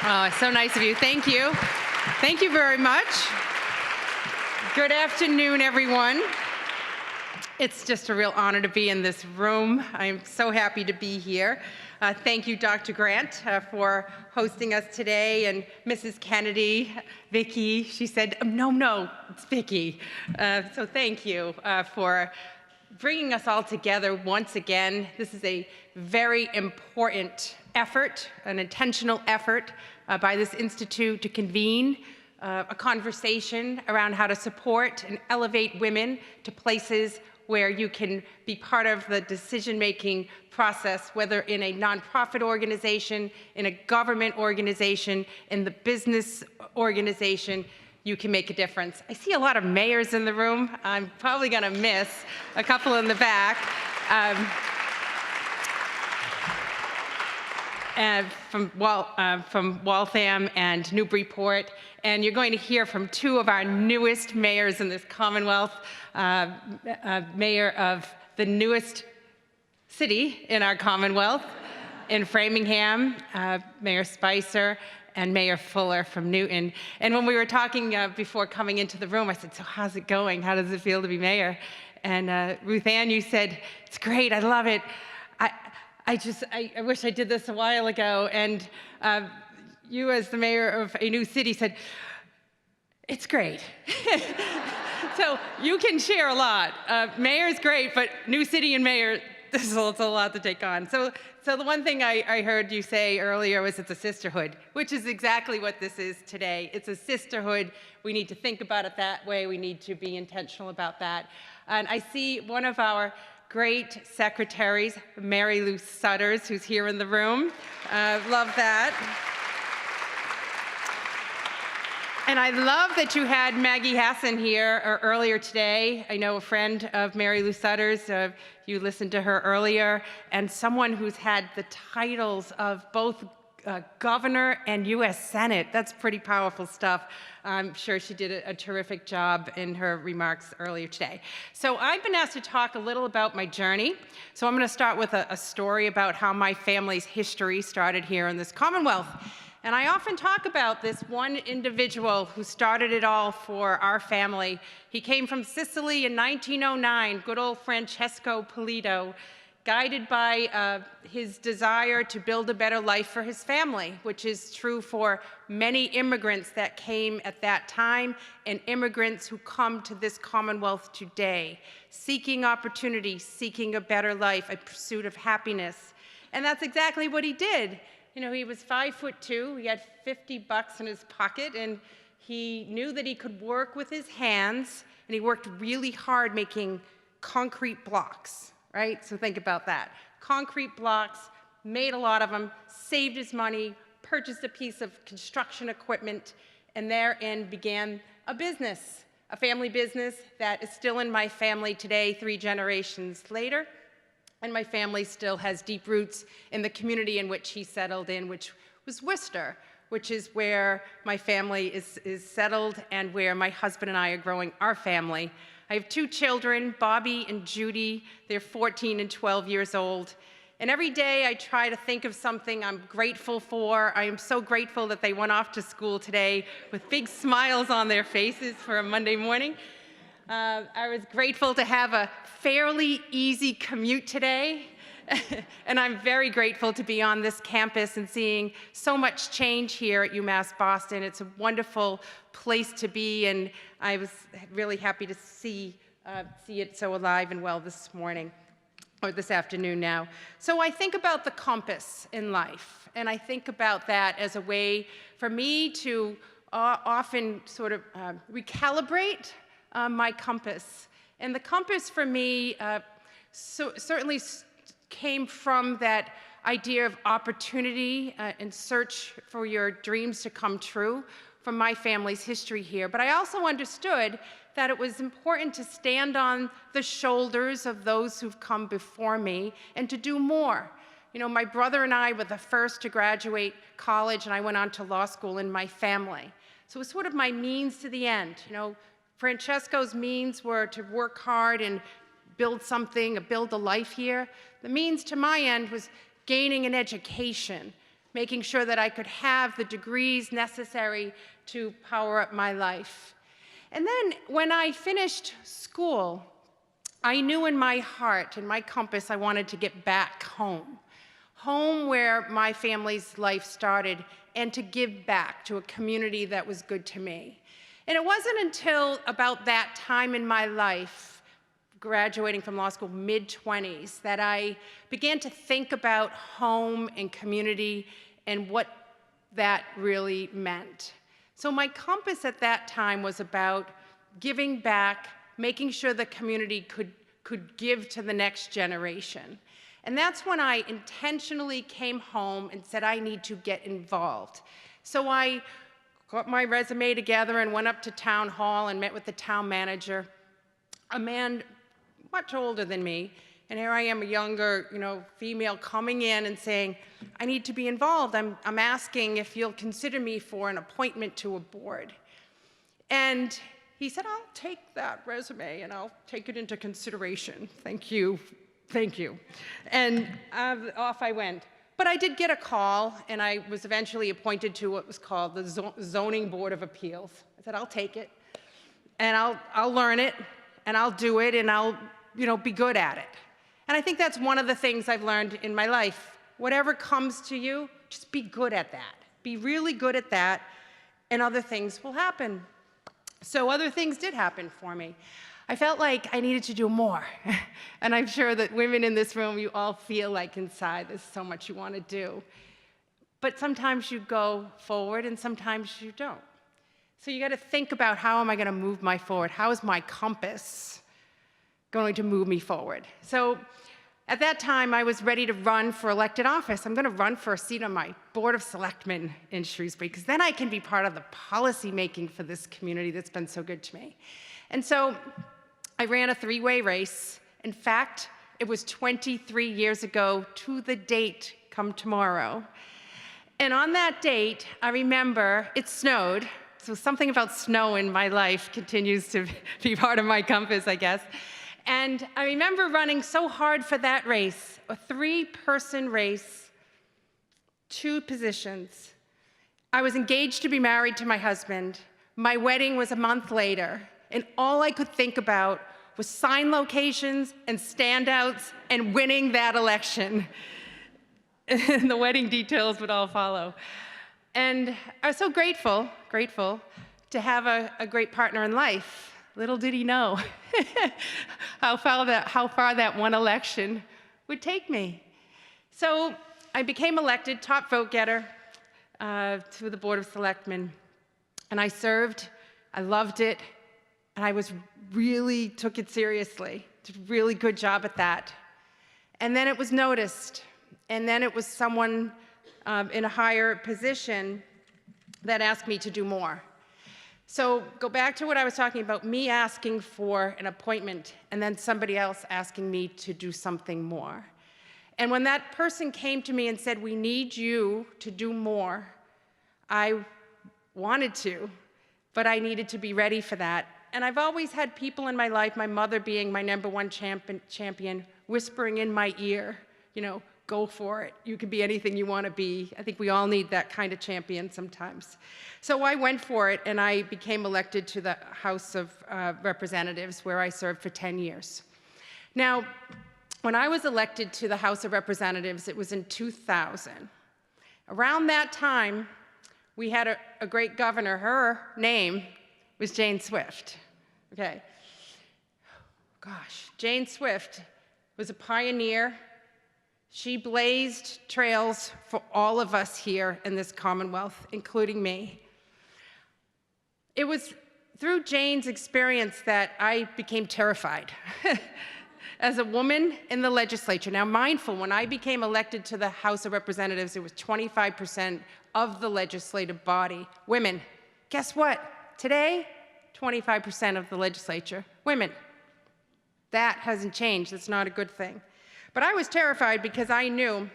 Oh, so nice of you. Thank you. Thank you very much. Good afternoon, everyone. It's just a real honor to be in this room. I'm so happy to be here. Thank you, Dr. Grant, for hosting us today, and Mrs. Kennedy, Vicki. She said, no, it's Vicki. So thank you for bringing us all together once again. This is a very important effort, an intentional effort by this institute to convene a conversation around how to support and elevate women to places where you can be part of the decision-making process, whether in a nonprofit organization, in a government organization, in the business organization, you can make a difference. I see a lot of mayors in the room. I'm probably gonna miss a couple in the back. From Waltham and Newburyport, and you're going to hear from two of our newest mayors in this Commonwealth, mayor of the newest city in our Commonwealth, in Framingham, Mayor Spicer, and Mayor Fuller from Newton. And when we were talking before coming into the room, I said, so how's it going? How does it feel to be mayor? And Ruth Ann, you said, it's great, I love it. I wish I did this a while ago. And you, as the mayor of a new city, said, it's great. So you can share a lot. Mayor's great, but new city and mayor, it's a lot to take on. So the one thing I heard you say earlier was it's a sisterhood, which is exactly what this is today. It's a sisterhood. We need to think about it that way. We need to be intentional about that. And I see one of our great secretaries, Mary Lou Sutters, who's here in the room. Love that. And I love that you had Maggie Hassan here earlier today. I know a friend of Mary Lou Sutters. You listened to her earlier, and someone who's had the titles of both governor and U.S. Senate. That's pretty powerful stuff. I'm sure she did a terrific job in her remarks earlier today. So I've been asked to talk a little about my journey. So I'm going to start with a story about how my family's history started here in this Commonwealth. And I often talk about this one individual who started it all for our family. He came from Sicily in 1909, good old Francesco Polito, guided by his desire to build a better life for his family, which is true for many immigrants that came at that time and immigrants who come to this Commonwealth today, seeking opportunity, seeking a better life, a pursuit of happiness. And that's exactly what he did. You know, he was 5'2", he had $50 in his pocket, and he knew that he could work with his hands, and he worked really hard making concrete blocks. Right? So think about that. Concrete blocks, made a lot of them, saved his money, purchased a piece of construction equipment, and therein began a business, a family business that is still in my family today, 3 generations later. And my family still has deep roots in the community in which he settled in, which was Worcester, which is where my family is settled and where my husband and I are growing our family. I have 2 children, Bobby and Judy. They're 14 and 12 years old. And every day I try to think of something I'm grateful for. I am so grateful that they went off to school today with big smiles on their faces for a Monday morning. I was grateful to have a fairly easy commute today. And I'm very grateful to be on this campus and seeing so much change here at UMass Boston. It's a wonderful place to be, and I was really happy to see it so alive and well this morning, or this afternoon now. So I think about the compass in life, and I think about that as a way for me to often sort of recalibrate my compass. And the compass for me certainly came from that idea of opportunity and search for your dreams to come true from my family's history here. But I also understood that it was important to stand on the shoulders of those who've come before me and to do more. You know, my brother and I were the first to graduate college, and I went on to law school in my family. So it was sort of my means to the end. You know, Francesco's means were to work hard and build something, build a life here. The means to my end was gaining an education, making sure that I could have the degrees necessary to power up my life. And then when I finished school, I knew in my heart, in my compass, I wanted to get back home. Home where my family's life started, and to give back to a community that was good to me. And it wasn't until about that time in my life, graduating from law school, mid-20s, that I began to think about home and community and what that really meant. So my compass at that time was about giving back, making sure the community could give to the next generation. And that's when I intentionally came home and said, I need to get involved. So I got my resume together and went up to town hall and met with the town manager, a man much older than me. And here I am, a younger, female coming in and saying, I need to be involved. I'm asking if you'll consider me for an appointment to a board. And he said, I'll take that resume and I'll take it into consideration. Thank you. Thank you. And off I went. But I did get a call, and I was eventually appointed to what was called the Zoning Board of Appeals. I said, I'll take it, and I'll learn it, and I'll do it, and I'll be good at it. And I think that's one of the things I've learned in my life. Whatever comes to you, just be good at that. Be really good at that, and other things will happen. So other things did happen for me. I felt like I needed to do more. And I'm sure that women in this room, you all feel like inside there's so much you want to do. But sometimes you go forward and sometimes you don't. So you got to think about, how am I going to move my forward? How is my compass going to move me forward? So at that time, I was ready to run for elected office. I'm going to run for a seat on my Board of Selectmen in Shrewsbury, because then I can be part of the policy making for this community that's been so good to me. And so I ran a three-way race. In fact, it was 23 years ago to the date come tomorrow. And on that date, I remember it snowed. So something about snow in my life continues to be part of my compass, I guess. And I remember running so hard for that race, a three-person race, 2 positions. I was engaged to be married to my husband. My wedding was a month later. And all I could think about was sign locations and standouts and winning that election. And the wedding details would all follow. And I was so grateful to have a great partner in life. Little did he know how far that one election would take me. So I became elected, top vote getter, to the Board of Selectmen. And I served, I loved it. And I really took it seriously, did a really good job at that. And then it was noticed. And then it was someone in a higher position that asked me to do more. So go back to what I was talking about, me asking for an appointment and then somebody else asking me to do something more. And when that person came to me and said, we need you to do more, I wanted to, but I needed to be ready for that. And I've always had people in my life, my mother being my #1 champion, whispering in my ear, go for it. You can be anything you want to be. I think we all need that kind of champion sometimes. So I went for it, and I became elected to the House of Representatives, where I served for 10 years. Now, when I was elected to the House of Representatives, it was in 2000. Around that time, we had a great governor. Her name was Jane Swift. Okay. Gosh, Jane Swift was a pioneer. She blazed trails for all of us here in this Commonwealth, including me. It was through Jane's experience that I became terrified as a woman in the legislature. Now, mindful, when I became elected to the House of Representatives, it was 25% of the legislative body women. Guess what? Today, 25% of the legislature, women. That hasn't changed. That's not a good thing. But I was terrified because I knew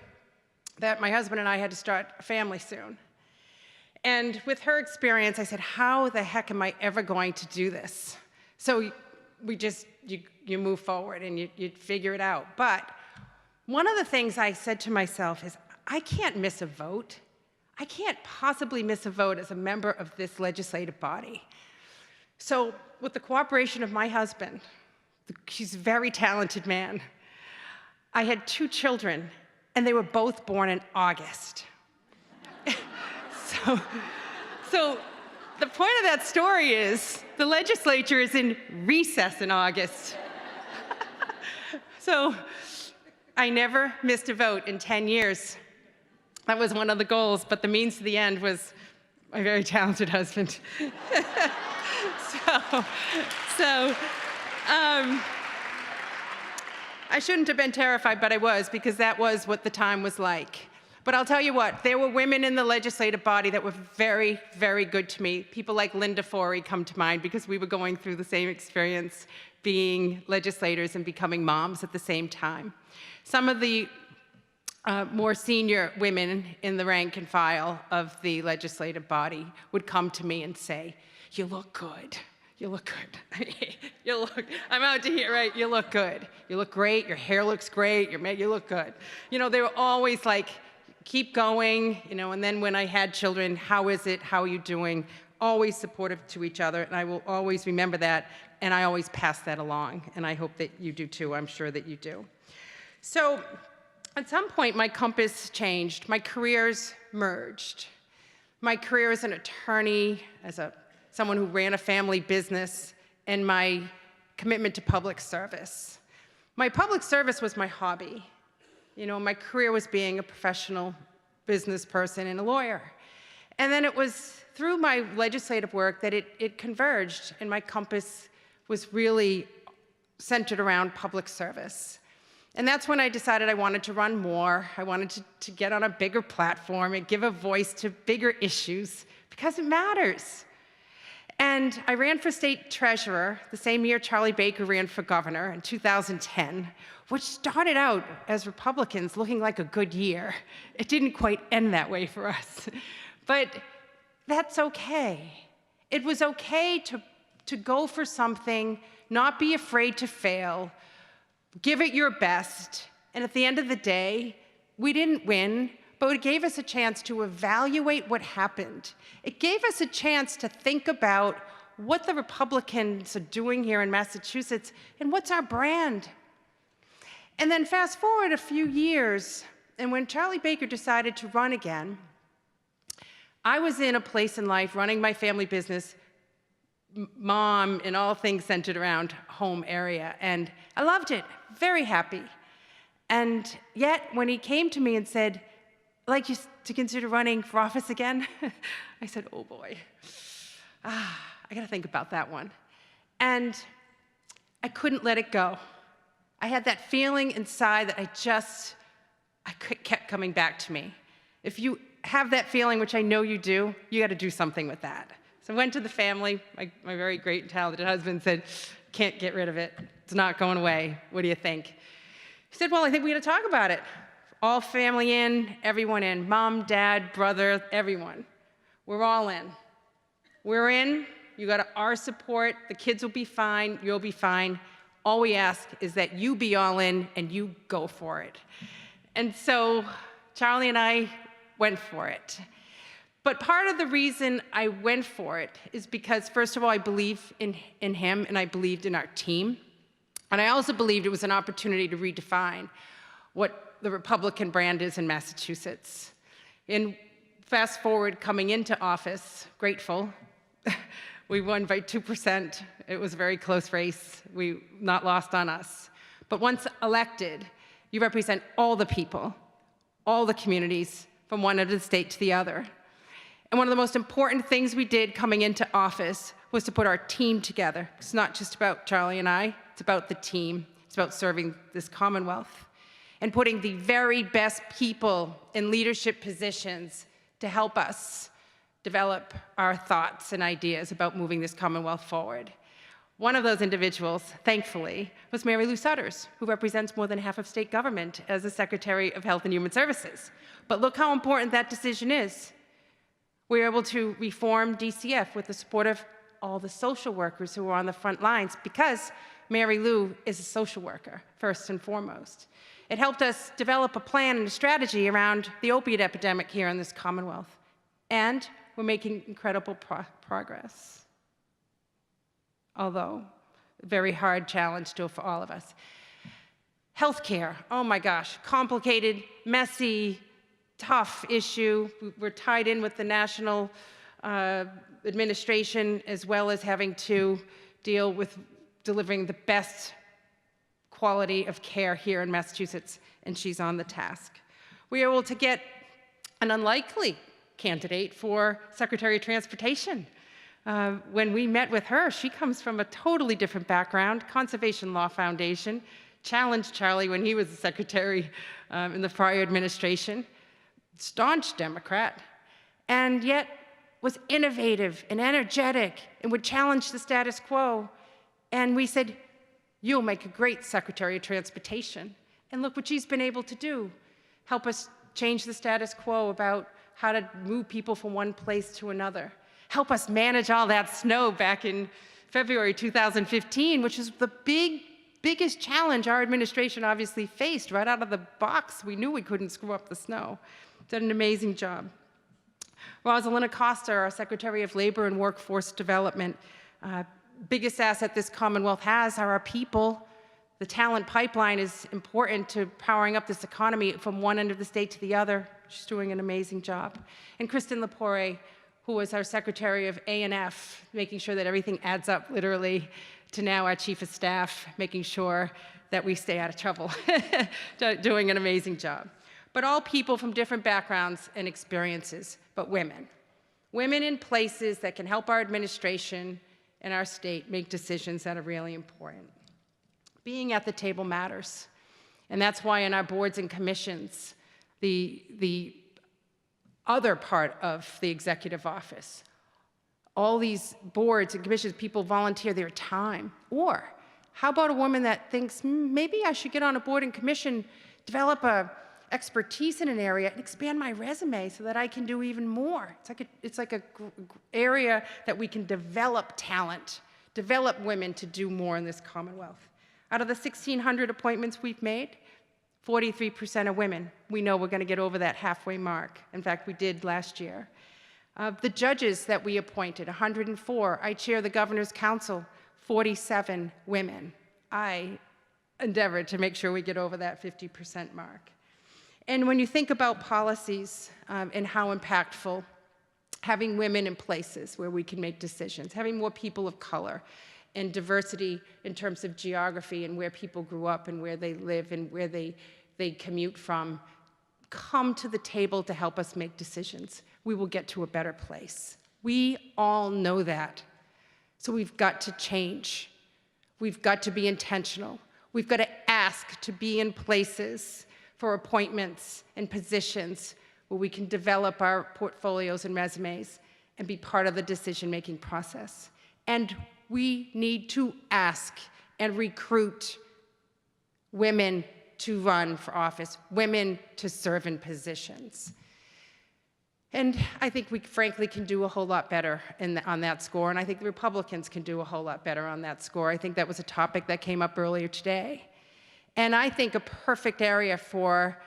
that my husband and I had to start a family soon. And with her experience, I said, how the heck am I ever going to do this? So you move forward and you figure it out. But one of the things I said to myself is, I can't miss a vote. I can't possibly miss a vote as a member of this legislative body. So with the cooperation of my husband, he's a very talented man, I had 2 children, and they were both born in August. So the point of that story is the legislature is in recess in August. So I never missed a vote in 10 years. That was one of the goals, but the means to the end was my very talented husband. I shouldn't have been terrified, but I was, because that was what the time was like. But I'll tell you what, there were women in the legislative body that were very, very good to me. People like Linda Forey come to mind, because we were going through the same experience, being legislators and becoming moms at the same time. Some of the more senior women in the rank and file of the legislative body would come to me and say, "You look good. You look good. I'm out to hear, right? You look good. You look great. Your hair looks great. You look good." You know, they were always like, "Keep going." You know, and then when I had children, "How is it? How are you doing?" Always supportive to each other, and I will always remember that, and I always pass that along, and I hope that you do too. I'm sure that you do. So at some point, my compass changed. My careers merged. My career as an attorney, as someone who ran a family business, and my commitment to public service. My public service was my hobby. You know, my career was being a professional business person and a lawyer. And then it was through my legislative work that it converged, and my compass was really centered around public service. And that's when I decided I wanted to run more. I wanted to get on a bigger platform and give a voice to bigger issues, because it matters. And I ran for state treasurer the same year Charlie Baker ran for governor in 2010, which started out as Republicans looking like a good year. It didn't quite end that way for us. But that's okay. It was okay to go for something, not be afraid to fail, give it your best. And at the end of the day, we didn't win, but it gave us a chance to evaluate what happened. It gave us a chance to think about what the Republicans are doing here in Massachusetts and what's our brand. And then fast forward a few years, and when Charlie Baker decided to run again, I was in a place in life running my family business, mom, and all things centered around home area, and I loved it, very happy. And yet, when he came to me and said, "I'd like you to consider running for office again," I said, "Oh boy, I gotta think about that one." And I couldn't let it go. I had that feeling inside that kept coming back to me. If you have that feeling, which I know you do, you gotta do something with that. So I went to the family, my very great and talented husband said, "Can't get rid of it. It's not going away. What do you think?" He said, "Well, I think we gotta talk about it." All family in, everyone in, mom, dad, brother, everyone. We're all in. We're in, you got our support, the kids will be fine, you'll be fine. All we ask is that you be all in and you go for it. And so Charlie and I went for it. But part of the reason I went for it is because, first of all, I believe in him and I believed in our team. And I also believed it was an opportunity to redefine what the Republican brand is in Massachusetts. And fast forward, coming into office, grateful. We won by 2%. It was a very close race. We not lost on us. But once elected, you represent all the people, all the communities, from one end of the state to the other. And one of the most important things we did coming into office was to put our team together. It's not just about Charlie and I, it's about the team. It's about serving this Commonwealth and putting the very best people in leadership positions to help us develop our thoughts and ideas about moving this Commonwealth forward. One of those individuals, thankfully, was Mary Lou Sutters, who represents more than half of state government as the Secretary of Health and Human Services. But look how important that decision is. We were able to reform DCF with the support of all the social workers who were on the front lines, because Mary Lou is a social worker, first and foremost. It helped us develop a plan and a strategy around the opiate epidemic here in this Commonwealth. And we're making incredible progress. Although, a very hard challenge still for all of us. Healthcare, oh my gosh, complicated, messy, tough issue. We're tied in with the national administration, as well as having to deal with delivering the best quality of care here in Massachusetts, and she's on the task. We were able to get an unlikely candidate for Secretary of Transportation. When we met with her, she comes from a totally different background, Conservation Law Foundation, challenged Charlie when he was the secretary in the prior administration, staunch Democrat, and yet was innovative and energetic and would challenge the status quo. And we said, you'll make a great Secretary of Transportation. And look what she's been able to do. Help us change the status quo about how to move people from one place to another. Help us manage all that snow back in February 2015, which is the biggest challenge our administration obviously faced right out of the box. We knew we couldn't screw up the snow. Did an amazing job. Rosalind Acosta, our Secretary of Labor and Workforce Development. Biggest asset this Commonwealth has are our people. The talent pipeline is important to powering up this economy from one end of the state to the other. She's doing an amazing job. And Kristen Lepore, who was our Secretary of A&F, making sure that everything adds up literally, to now our Chief of Staff, making sure that we stay out of trouble, doing an amazing job. But all people from different backgrounds and experiences, but women. Women in places that can help our administration and our state make decisions that are really important. Being at the table matters. And that's why in our boards and commissions, the other part of the executive office, all these boards and commissions, people volunteer their time. Or how about a woman that thinks, maybe I should get on a board and commission, develop a expertise in an area and expand my resume so that I can do even more. It's like a area that we can develop talent, develop women to do more in this Commonwealth. Out of the 1,600 appointments we've made, 43% are women. We know we're going to get over that halfway mark. In fact, we did last year. The judges that we appointed, 104. I chair the Governor's Council, 47 women. I endeavored to make sure we get over that 50% mark. And when you think about policies and how impactful, having women in places where we can make decisions, having more people of color, and diversity in terms of geography and where people grew up and where they live and where they commute from, come to the table to help us make decisions. We will get to a better place. We all know that. So we've got to change. We've got to be intentional. We've got to ask to be in places for appointments and positions where we can develop our portfolios and resumes and be part of the decision-making process. And we need to ask and recruit women to run for office, women to serve in positions. And I think we frankly can do a whole lot better on that score, and I think the Republicans can do a whole lot better on that score. I think that was a topic that came up earlier today. And I think a perfect area for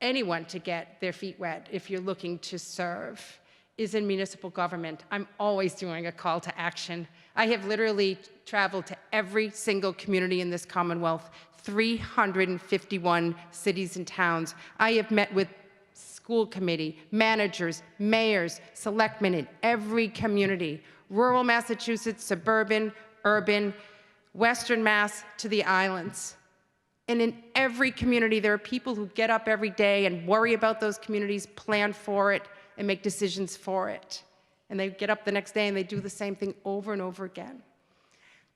anyone to get their feet wet if you're looking to serve is in municipal government. I'm always doing a call to action. I have literally traveled to every single community in this Commonwealth, 351 cities and towns. I have met with school committee, managers, mayors, selectmen in every community, rural Massachusetts, suburban, urban, Western Mass to the islands. And in every community, there are people who get up every day and worry about those communities, plan for it, and make decisions for it. And they get up the next day and they do the same thing over and over again.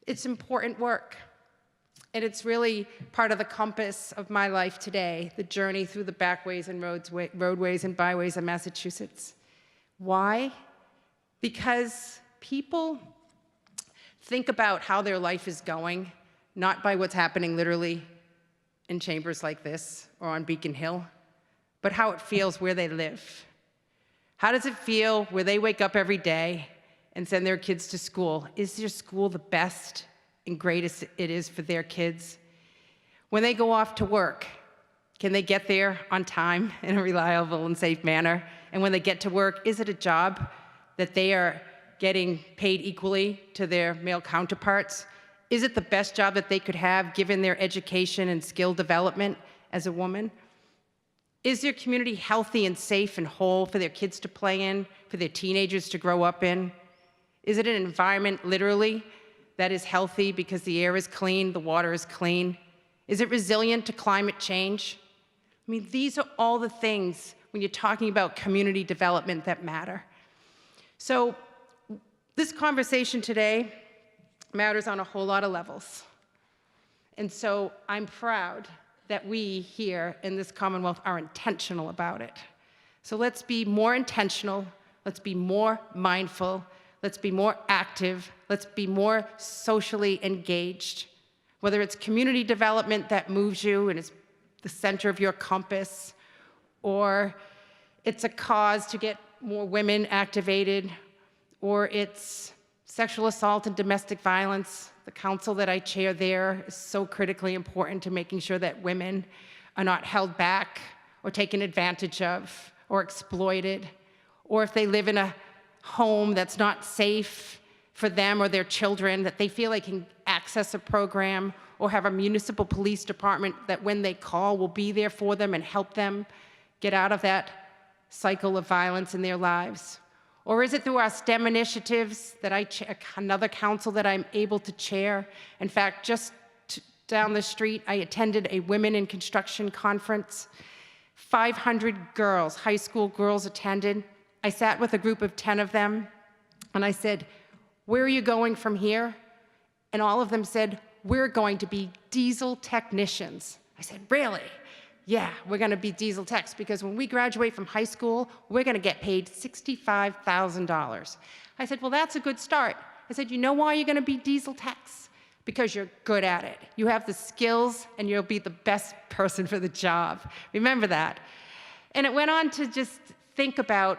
It's important work. And it's really part of the compass of my life today, the journey through the backways and roadways and byways of Massachusetts. Why? Because people think about how their life is going, not by what's happening literally in chambers like this or on Beacon Hill, but how it feels where they live. How does it feel where they wake up every day and send their kids to school? Is their school the best and greatest it is for their kids? When they go off to work, Can they get there on time in a reliable and safe manner? And when they get to work, is it a job that they are getting paid equally to their male counterparts? Is it the best job that they could have given their education and skill development as a woman? Is their community healthy and safe and whole for their kids to play in, for their teenagers to grow up in? Is it an environment, literally, that is healthy because the air is clean, the water is clean? Is it resilient to climate change? I mean, these are all the things when you're talking about community development that matter. So this conversation today matters on a whole lot of levels. And so I'm proud that we here in this Commonwealth are intentional about it. So let's be more intentional, let's be more mindful, let's be more active, let's be more socially engaged. Whether it's community development that moves you and is the center of your compass, or it's a cause to get more women activated, or it's sexual assault and domestic violence. The council that I chair there is so critically important to making sure that women are not held back or taken advantage of or exploited, or if they live in a home that's not safe for them or their children, that they feel they can access a program or have a municipal police department that when they call will be there for them and help them get out of that cycle of violence in their lives? Or is it through our STEM initiatives that another council that I'm able to chair? In fact, just down the street, I attended a Women in Construction conference. 500 girls, high school girls attended. I sat with a group of 10 of them, and I said, "Where are you going from here?" And all of them said, "We're going to be diesel technicians." I said, "Really?" "Yeah, we're going to be diesel techs because when we graduate from high school, we're going to get paid $65,000. I said, "Well, that's a good start." I said, "You know why you're going to be diesel techs? Because you're good at it. You have the skills and you'll be the best person for the job. Remember that." And it went on to just think about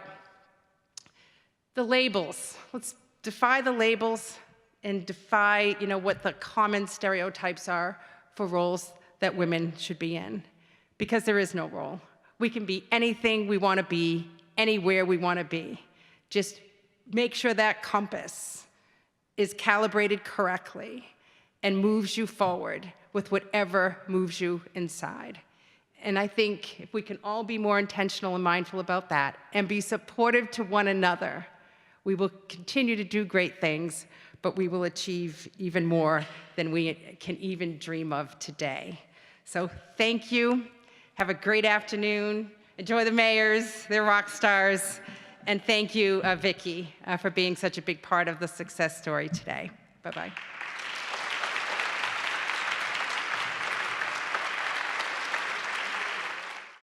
the labels. Let's defy the labels and defy, what the common stereotypes are for roles that women should be in. Because there is no role. We can be anything we want to be, anywhere we want to be. Just make sure that compass is calibrated correctly and moves you forward with whatever moves you inside. And I think if we can all be more intentional and mindful about that and be supportive to one another, we will continue to do great things, but we will achieve even more than we can even dream of today. So thank you. Have a great afternoon. Enjoy the mayors, they're rock stars. And thank you, Vicki, for being such a big part of the success story today. Bye-bye.